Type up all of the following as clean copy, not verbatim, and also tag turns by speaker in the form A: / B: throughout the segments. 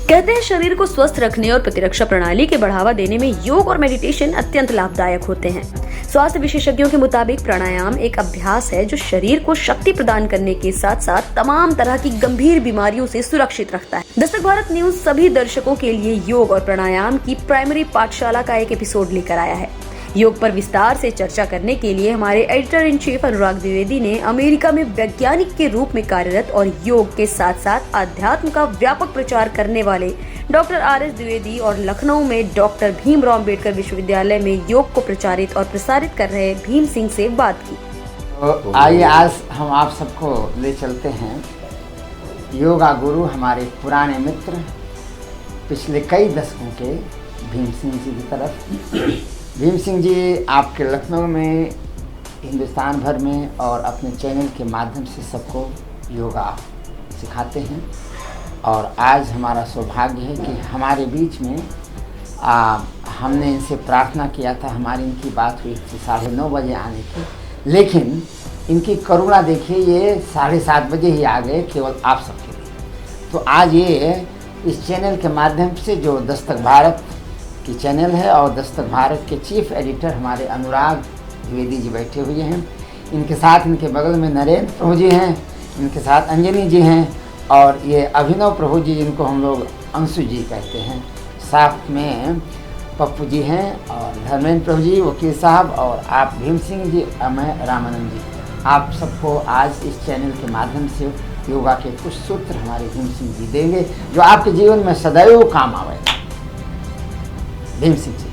A: कहते हैं शरीर को स्वस्थ रखने और प्रतिरक्षा प्रणाली के बढ़ावा देने में योग और मेडिटेशन अत्यंत लाभदायक होते हैं। स्वास्थ्य विशेषज्ञों के मुताबिक प्राणायाम एक अभ्यास है जो शरीर को शक्ति प्रदान करने के साथ साथ तमाम तरह की गंभीर बीमारियों से सुरक्षित रखता है। दस्तक भारत न्यूज सभी दर्शकों के लिए योग और प्राणायाम की प्राइमरी पाठशाला का एक एपिसोड लेकर आया है। योग पर विस्तार से चर्चा करने के लिए हमारे एडिटर इन चीफ अनुराग द्विवेदी ने अमेरिका में वैज्ञानिक के रूप में कार्यरत और योग के साथ साथ अध्यात्म का व्यापक प्रचार करने वाले डॉक्टर RS द्विवेदी और लखनऊ में डॉक्टर भीमराव अम्बेडकर विश्वविद्यालय में योग को प्रचारित और प्रसारित कर रहे भीम सिंह से बात की।
B: तो आइए आज हम आप सबको ले चलते हैं योगा गुरु, हमारे पुराने मित्र, पिछले कई दशकों के भीम सिंह जी की तरफ। भीम सिंह जी आपके लखनऊ में, हिंदुस्तान भर में और अपने चैनल के माध्यम से सबको योगा सिखाते हैं। और आज हमारा सौभाग्य है कि हमारे बीच में हमने इनसे प्रार्थना किया था, हमारी इनकी बात हुई थी 9:30 बजे आने की, लेकिन इनकी करुणा देखिए, ये 7:30 बजे ही आ गए केवल आप सबके लिए। तो आज ये इस चैनल के माध्यम से, जो दस्तक भारत की चैनल है और दस्तक भारत के चीफ एडिटर हमारे अनुराग द्विवेदी जी बैठे हुए हैं, इनके साथ इनके बगल में नरेंद्र प्रभु जी हैं, इनके साथ अंजनी जी हैं और ये अभिनव प्रभु जी, जिनको हम लोग अंशु जी कहते हैं, साथ में पप्पू जी हैं और धर्मेंद्र प्रभु जी, वकील साहब, और आप भीम सिंह जी, मैं रामानंद जी। आप सबको आज इस चैनल के माध्यम से योगा के कुछ सूत्र हमारे भीम सिंह जी देंगे जो आपके जीवन में सदैव काम आवेगा। भीम सिंह जी।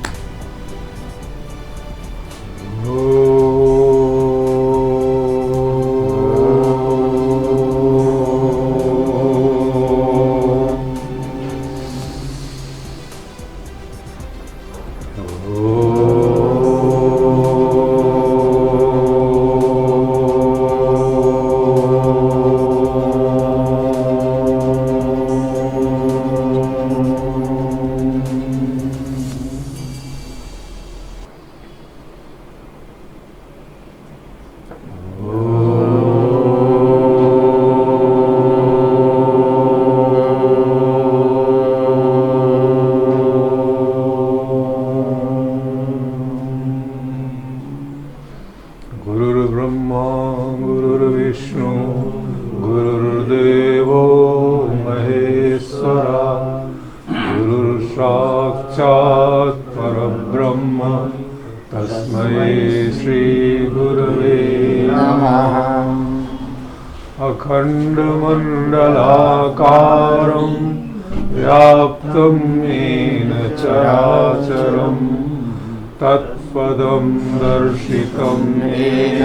C: गुरुर्ब्रह्मा गुरुर्विष्णु गुरुर्देवो महेश्वरा, गुरुर्साक्षात् परब्रह्म तस्मै श्री गुरवे नमः। अखण्डमण्डलाकारं व्याप्तं येन चराचरं तत्पदं दर्शितं येन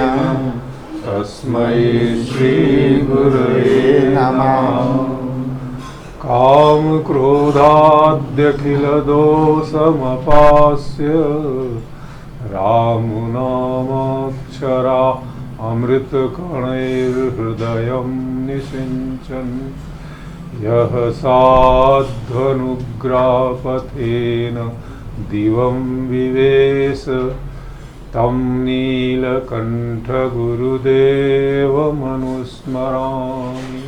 C: तस्मै श्री गुरवे नमः। कामक्रोधाद्यखिलदोषमपास्य रामनामाक्षरा अमृतकणैर्हृदयं निषिञ्चन् यः साध्वनुग्रापथेन दिवं विवेश तं नीलकण्ठगुरुदेवमनुस्मरामि।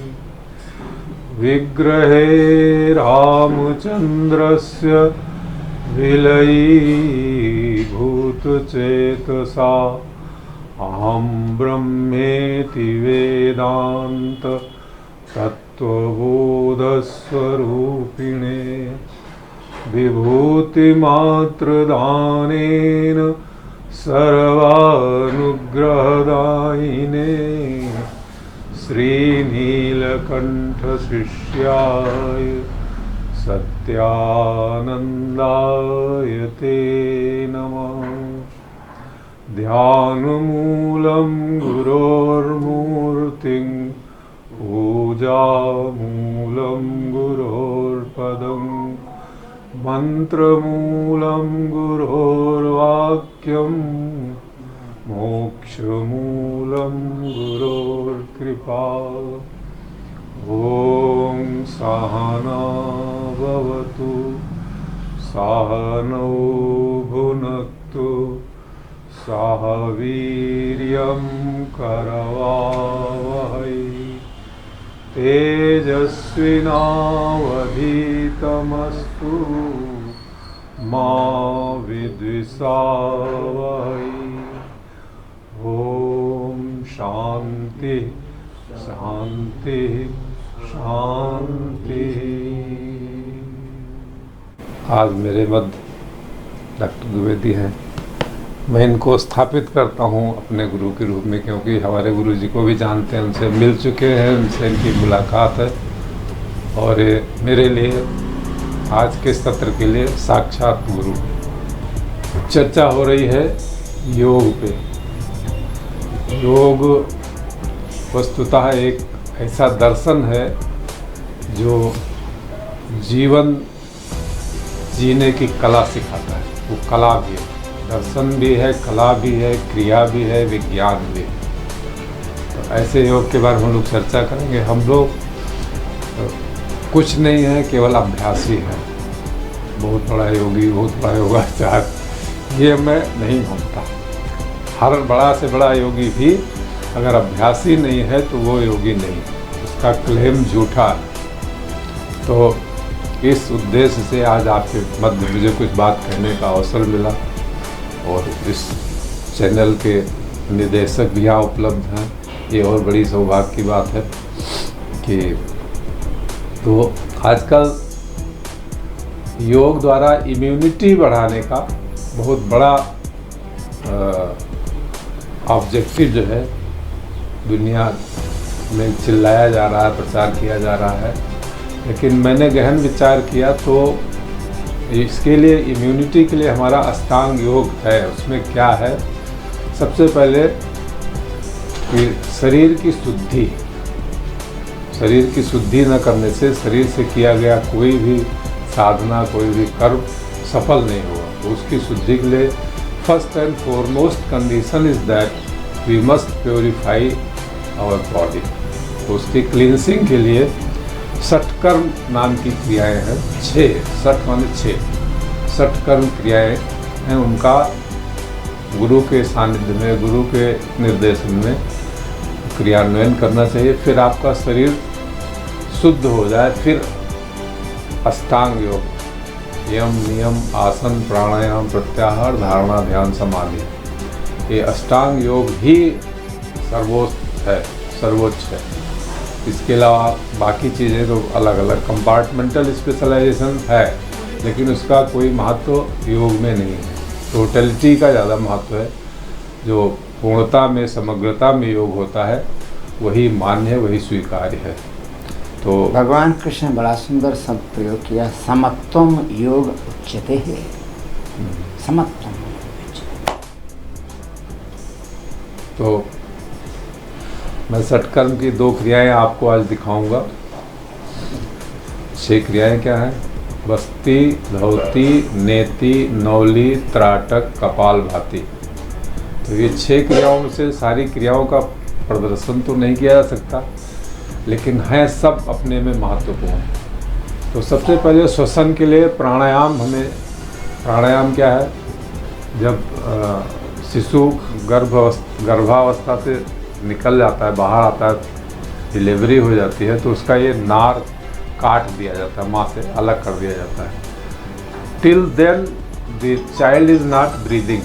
C: विग्रहे रामचन्द्रस्य विलयीभूतचेतसा अहं ब्रह्मेति वेदान्त तत्त्वबोधस्वरूपिणे विभूतिमात्रदानेन सर्वानुग्रहदायिने श्रीनीलकण्ठशिष्याय सत्यानन्दाय ते नमः। ध्यानमूलं गुरोर्मूर्तिं पूजामूलं गुरोर्पदं मन्त्रमूलं गुरोर्वाक्यं मोक्षमूलं गुरोर्कृपा। ॐ सहना भवतु सहनौ भुनक्तु सह वीर्यं करवावहै तेजस्विनावधीतमस्तु शान्तिरन्तरिक्षामस्तु मा विद्विषावहै। ओम शांति शांति शांति। आज मेरे मध्य डॉक्टर द्विवेदी हैं। मैं इनको स्थापित करता हूं अपने गुरु के रूप में, क्योंकि हमारे गुरु जी को भी जानते हैं, उनसे मिल चुके हैं, उनसे इनकी मुलाकात है और मेरे लिए आज के सत्र के लिए साक्षात गुरु। चर्चा हो रही है योग पे। योग वस्तुतः एक ऐसा दर्शन है जो जीवन जीने की कला सिखाता है। वो कला भी है, दर्शन भी है, कला भी है, क्रिया भी है, विज्ञान भी है। तो ऐसे योग के बारे में हम लोग चर्चा करेंगे। हम लोग कुछ नहीं है, केवल अभ्यासी है। बहुत बड़ा योगी, बहुत बड़ा योगाचार, ये मैं नहीं मानता। हर बड़ा से बड़ा योगी भी अगर अभ्यासी नहीं है तो वो योगी नहीं, उसका क्लेम झूठा है। तो इस उद्देश्य से आज आपके मध्य मुझे कुछ बात कहने का अवसर मिला और इस चैनल के निदेशक भी यहाँ उपलब्ध हैं। ये और बड़ी सौभाग्य की बात है कि तो आजकल योग द्वारा इम्यूनिटी बढ़ाने का बहुत बड़ा ऑब्जेक्टिव जो है दुनिया में चिल्लाया जा रहा है, प्रचार किया जा रहा है। लेकिन मैंने गहन विचार किया तो इसके लिए, इम्यूनिटी के लिए हमारा अष्टांग योग है। उसमें क्या है? सबसे पहले कि शरीर की शुद्धि। शरीर की शुद्धि न करने से शरीर से किया गया कोई भी साधना, कोई भी कर्म सफल नहीं होगा। तो उसकी शुद्धि के लिए first and foremost condition is that we must purify our body. तो उसकी क्लींसिंग के लिए षटकर्म नाम की क्रियाएं हैं। 6 षट माने 6 षटकर्म क्रियाएं हैं। उनका गुरु के सानिध्य में, गुरु के निर्देशन में क्रियान्वयन करना चाहिए। फिर आपका शरीर शुद्ध हो जाए, फिर अष्टांग योग, यम नियम आसन प्राणायाम प्रत्याहार धारणा ध्यान समाधि, ये अष्टांग योग ही सर्वोच्च है। इसके अलावा बाकी चीज़ें तो अलग अलग कंपार्टमेंटल स्पेशलाइजेशन है, लेकिन उसका कोई महत्व योग में नहीं है। टोटलिटी का ज़्यादा महत्व है। जो पूर्णता में, समग्रता में योग होता है वही मान्य है, वही स्वीकार्य है। तो
B: भगवान कृष्ण ने बड़ा सुंदर शब्द प्रयोग किया, समत्वम योग उच्यते है। समत्वम।
C: तो मैं षटकर्म की 2 क्रियाएं आपको आज दिखाऊंगा। 6 क्रियाएं क्या हैं? बस्ती, धौती, नेति, नौली, त्राटक, कपालभाति। तो ये 6 क्रियाओं में से सारी क्रियाओं का प्रदर्शन तो नहीं किया जा सकता, लेकिन हैं सब अपने में महत्वपूर्ण। तो सबसे पहले श्वसन के लिए प्राणायाम। प्राणायाम क्या है? जब शिशु गर्भावस्था से निकल जाता है, बाहर आता है, डिलीवरी हो जाती है, तो उसका ये नार काट दिया जाता है, माँ से अलग कर दिया जाता है। Till then the child is not breathing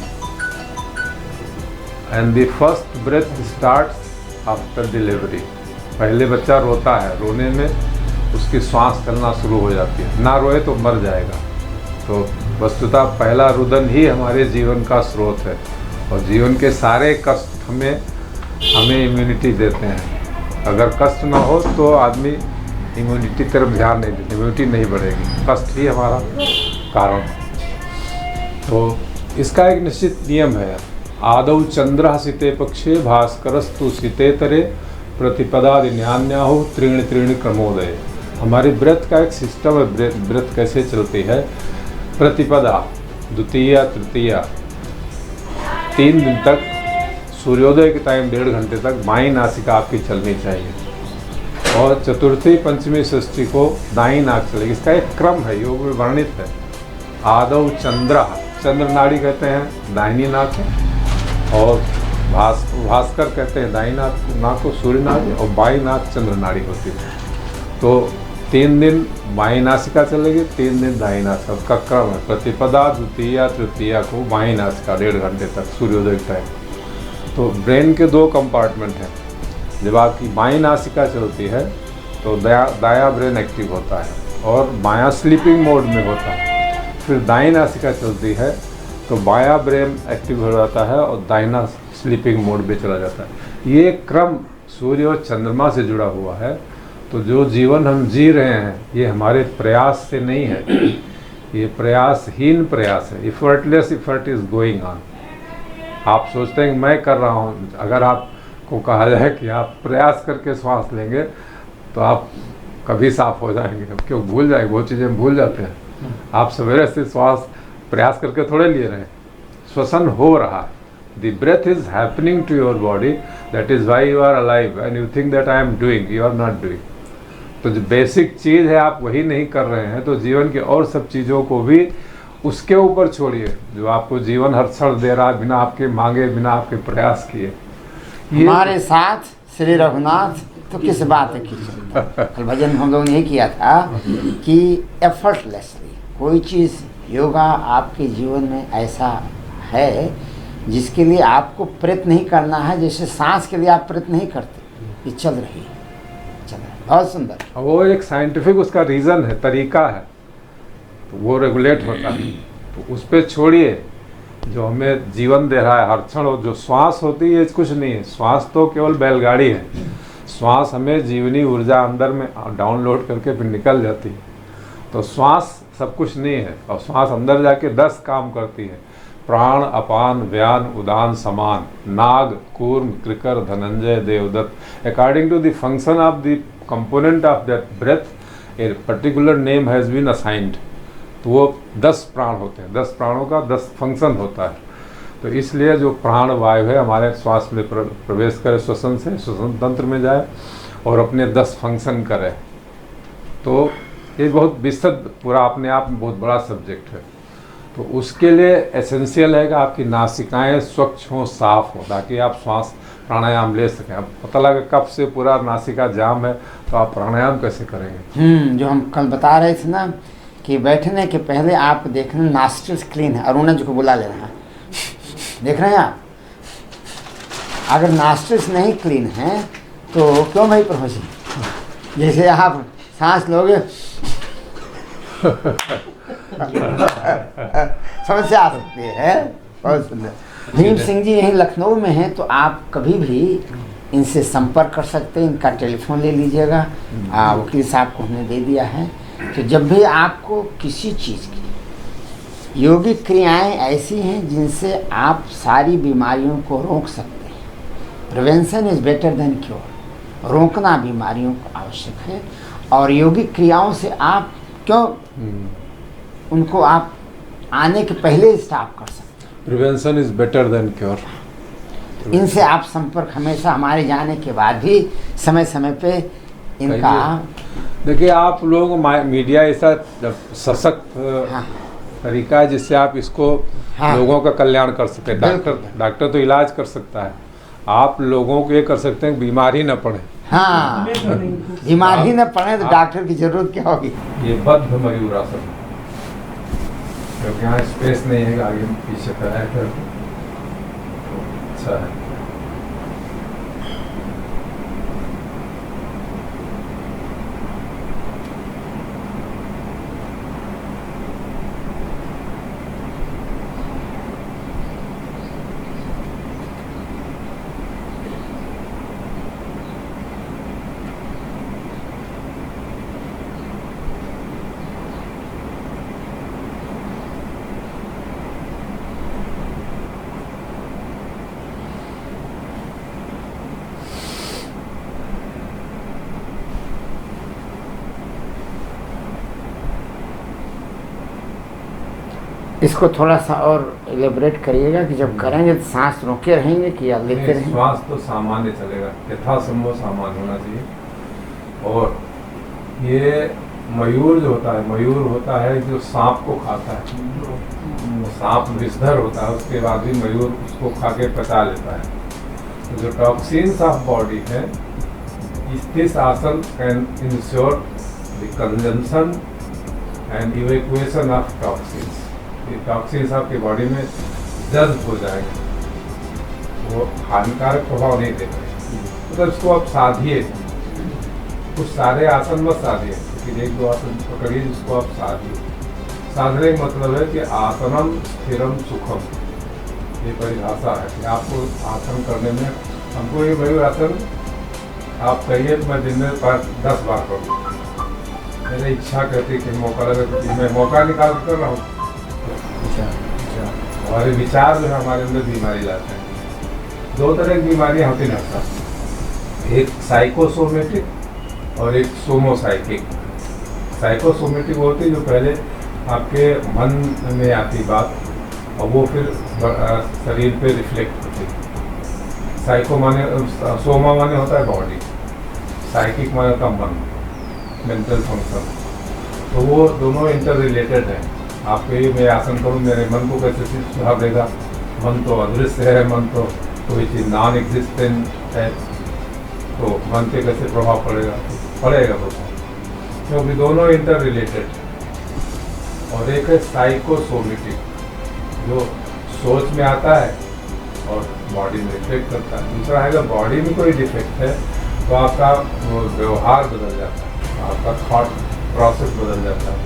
C: and the first breath starts after delivery. पहले बच्चा रोता है, रोने में उसकी श्वास चलना शुरू हो जाती है, ना रोए तो मर जाएगा। तो वस्तुतः पहला रुदन ही हमारे जीवन का स्रोत है और जीवन के सारे कष्ट हमें इम्यूनिटी देते हैं। अगर कष्ट ना हो तो आदमी इम्यूनिटी तरफ ध्यान नहीं देते, इम्यूनिटी नहीं बढ़ेगी, कष्ट ही हमारा कारण। तो इसका एक निश्चित नियम है। आदौ चंद्र सिते पक्षे भास्करस्तु सितेतरे प्रतिपदादि न्यान्याहो त्रीण त्रीण क्रमोदय। हमारी ब्रेथ का एक सिस्टम है। ब्रेथ कैसे चलती है? प्रतिपदा, द्वितीय, तृतीय, 3 दिन तक, सूर्योदय के टाइम 1.5 घंटे तक बाईं नासिका आपकी चलनी चाहिए और चतुर्थी, पंचमी, षष्ठी को दाईं नाक चलेगी। इसका एक क्रम है, योग में वर्णित है। आदौ चंद्र, चंद्र नाड़ी कहते हैं दाहिनी नाक और भास्कर कहते हैं दाईं नाक को सूर्य नाड़ी और बाईं नाक चंद्र नाड़ी होती है। तो 3 दिन बाईं नासिका चलेगी, 3 दिन दाहिनी नासिका, उसका क्रम है। प्रतिपदा, द्वितीया, तृतीया को बाईं नासिका 1.5 घंटे तक सूर्योदय टाइम। तो ब्रेन के 2 कंपार्टमेंट हैं। जब आपकी बाईं नासिका चलती है तो दायां ब्रेन एक्टिव होता है और बायां स्लीपिंग मोड में होता है। फिर दाईं नासिका चलती है तो बायां ब्रेन एक्टिव हो जाता है और दाहिना स्लीपिंग मोड में चला जाता है। ये क्रम सूर्य और चंद्रमा से जुड़ा हुआ है। तो जो जीवन हम जी रहे हैं ये हमारे प्रयास से नहीं है, ये प्रयासहीन प्रयास है। Effortless effort is going on. आप सोचते हैं कि मैं कर रहा हूँ, अगर आपको कहा जाए कि आप प्रयास करके श्वास लेंगे तो आप कभी साफ हो जाएंगे, क्यों भूल जाएंगे, बहुत चीज़ें भूल जाते हैं। आप सवेरे से श्वास प्रयास करके थोड़े लिए रहे, श्वसन हो रहा है। The breath is happening to your body, that is why you are alive and you think that I am doing, you are not doing. तो जो बेसिक चीज़ है आप वही नहीं कर रहे हैं, तो जीवन के और सब चीज़ों को भी उसके ऊपर छोड़िए जो आपको जीवन हर क्षण दे रहा है, बिना आपके मांगे, बिना आपके प्रयास किए।
B: हमारे साथ श्री रघुनाथ तो किस बात है की कल भजन हम लोगों ने यही किया था कि एफर्टलेसली कोई चीज़ योगा आपके जीवन में ऐसा है जिसके लिए आपको प्रयत्न नहीं करना है। जैसे सांस के लिए आप प्रयत्न नहीं करते, ये चल रही है, बहुत सुंदर।
C: वो एक साइंटिफिक उसका रीज़न है, तरीका है, तो वो रेगुलेट होता है। तो उस पर छोड़िए जो हमें जीवन दे रहा है हर क्षण। और जो श्वास होती है कुछ नहीं है, श्वास तो केवल बैलगाड़ी है। श्वास हमें जीवनी ऊर्जा अंदर में डाउनलोड करके फिर निकल जाती है। तो श्वास सब कुछ नहीं है, और श्वास अंदर जाके 10 काम करती है। प्राण, अपान, व्यान, उदान, समान, नाग, कूर्म, कृकर, धनंजय, देवदत्त। According to the function of the component of that breath a particular name has been assigned. तो वो 10 प्राण होते हैं, 10 प्राणों का 10 फंक्शन होता है। तो इसलिए जो प्राण वायु है हमारे श्वास में प्रवेश करे, श्वसन से श्वसन तंत्र में जाए और अपने 10 फंक्शन करे। तो ये बहुत विस्तृत पूरा अपने आप में बहुत बड़ा सब्जेक्ट है। तो उसके लिए एसेंशियल है कि आपकी नासिकाएं स्वच्छ हों, साफ हों, ताकि आप श्वास प्राणायाम ले सकें। अब पता लगा कब से पूरा नासिका जाम है तो आप प्राणायाम कैसे करेंगे?
B: जो हम कल बता रहे थे ना कि बैठने के पहले आप देखना नॉस्ट्रिल्स क्लीन है। अरुणा जी को बुला लेना है, देख रहे हैं आप। अगर नॉस्ट्रिल्स नहीं क्लीन है तो क्यों भाई प्रभु जी, जैसे आप सांस लोगे समस्या आ सकती है। बहुत सुंदर। भीम सिंह जी यहीं लखनऊ में हैं, तो आप कभी भी इनसे संपर्क कर सकते हैं। इनका टेलीफोन ले लीजिएगा, वकील साहब को हमने दे दिया है। तो जब भी आपको किसी चीज़ की योगिक क्रियाएं ऐसी हैं जिनसे आप सारी बीमारियों को रोक सकते हैं। Prevention is better than cure. रोकना बीमारियों को आवश्यक है, और योगिक क्रियाओं से आप क्यों उनको आप आने के पहले स्टॉप कर सकते हैं।
C: Prevention is better than cure.
B: इनसे आप संपर्क हमेशा हमारे जाने के बाद भी समय समय पे इनका।
C: देखिए आप लोग मीडिया ऐसा सशक्त तरीका है जिससे आप इसको लोगों का कल्याण कर सकते हैं। डॉक्टर तो इलाज कर सकता है, आप लोगों को ये कर सकते हैं बीमार ही न पड़े।
B: हाँ, बीमार ही न पड़े तो डॉक्टर की जरूरत क्या होगी।
C: ये बद्ध मयूरासन, क्योंकि यहाँ स्पेस नहीं है आगे पीछे कराया कर। अच्छा है।
B: इसको थोड़ा सा और एलेबरेट करिएगा कि जब करेंगे तो सांस रोके रहेंगे कि या लेते रहेंगे।
C: श्वास तो सामान्य चलेगा, यथासंभव सामान्य होना चाहिए। और ये मयूर जो होता है, मयूर होता है जो सांप को खाता है। सांप विषधर होता है, उसके बाद भी मयूर उसको खा के पचा लेता है। तो जो टॉक्सिन्स ऑफ बॉडी है, दिस आसन can ensure the consumption and evacuation of toxins. ये टॉक्सिन्स आपकी बॉडी में जज्ब हो जाएंगे, वो हानिकारक प्रभाव नहीं देते। तो इसको आप साधिए, कुछ सारे आसन मत साधिए, लेकिन एक दो आसन पकड़िए जिसको आप साधिए। साधने का मतलब है कि आसनम स्थिरम सुखम, ये परिभाषा है कि आपको आसन करने में हमको ये वही आसन आप कहिए मैं दिन में 10 बार करूँ, मेरी इच्छा कहती है कि मौका लगे तो मैं मौका निकाल कर रहा हूँ। हमारे विचार जो है हमारे अंदर बीमारी लाते हैं। 2 तरह की बीमारियाँ होती हैं, एक साइकोसोमेटिक और एक सोमोसाइकिक। साइकोसोमेटिक वो होती है जो पहले आपके मन में आती बात और वो फिर शरीर पे रिफ्लेक्ट होती है। साइको माने सोमा माने होता है बॉडी, साइकिक माने होता है मन, मेंटल फंक्शन। तो वो दोनों इंटर रिलेटेड हैं। आपको ये मैं आसन करूँ मेरे मन को कैसे सुधार देगा, मन तो अदृश्य है, मन तो कोई चीज़ नॉन एग्जिस्टेंट है, तो मन पे कैसे प्रभाव पड़ेगा प्रभाव, क्योंकि दोनों इंटर रिलेटेड। और एक है साइकोसोमेटिक जो सोच में आता है और बॉडी में रिफ्लेक्ट करता है। दूसरा है अगर बॉडी में कोई डिफेक्ट है तो आपका व्यवहार बदल जाता है, आपका थॉट प्रोसेस बदल जाता है।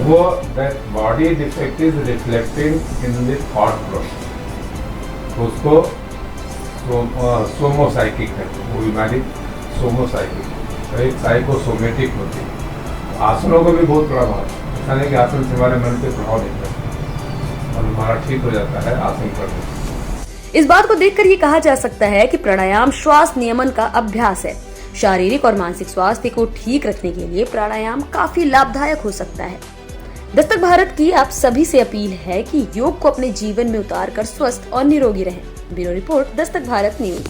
C: वो that body defect is reflecting in the thought process, तो उसको सोमोसाइकिक है, वो बीमारी सोमोसाइकिक। तो एक साइकोसोमेटिक होती है। आसनों को भी बहुत बड़ा महत्व है, ऐसा नहीं कि आसन से हमारे मन पे प्रभाव नहीं पड़ता और हमारा ठीक हो जाता है आसन करने से।
A: इस बात को देखकर ये कहा जा सकता है कि प्राणायाम श्वास नियमन का अभ्यास है। शारीरिक और मानसिक स्वास्थ्य को ठीक रखने के लिए प्राणायाम काफी लाभदायक हो सकता है। दस्तक भारत की आप सभी से अपील है कि योग को अपने जीवन में उतारकर स्वस्थ और निरोगी रहें। Bureau report, Dastak Bharat news.